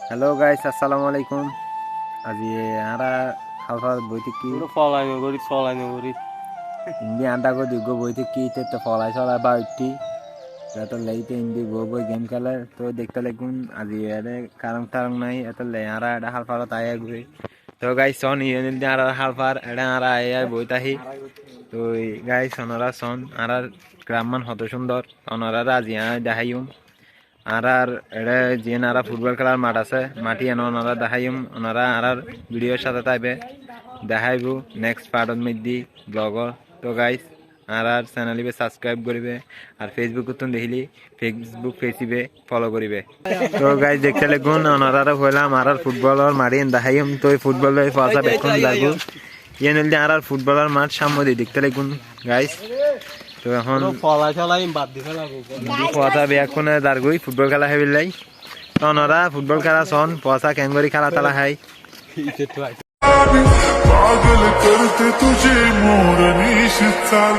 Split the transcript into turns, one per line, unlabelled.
Hello guys, আসসালামু আলাইকুম। আজি আরা খালফার বইতে কি
ফলাই
ইন্দি আন্ডা কো দিগো বইতে কি তে ফলাই চলা বা উঠি তো লাইতে ইন্দি বই গেম খেলে তো দেখতে লাগুন আজি এরে কারণ নাই এত লে আরা এটা খালফার তাই ঘুরে তো গাইস সন ইয়েন দি আরা খালফার এটা আরা আই বইতাহি তো গাইস সনরা সন আরা গ্রামমান হত সুন্দর অনরা আজি দেখাইম আর এটা যে নারা ফুটবল খেলার মাঠ আছে মাটি এনে ওনারা দেখাইম ওনারা আর ভিডিওর সাথে থাকবে দেখাইব নেক্সট পার্টর মধ্যে ব্লগর। তো গাইস আর চ্যানেলিবে সাবস্ক্রাইব করিবে আর ফেসবুক তো দেখিলি ফেসবুক পেজে ফলো করিবে। তো গাইস দেখতে লাগুন ওনারা হইলাম আর ফুটবলের মাঠে দেখাইম তো ফুটবলের পাশা বেক্ষণ লাগু ইয়ে নদী আর ফুটবলের মাঠ সামনে দেখতে লাগুন গাইস। তো এখন পয়সা বেয়াক্ষণে দাঁড়গুই ফুটবল খেলা খাই বিলাই তনরা ফুটবল খেলা সন পয়সা ক্যাঙ্গরি খেলা তালা খাই
पागल करते तुझे मोरनी चाल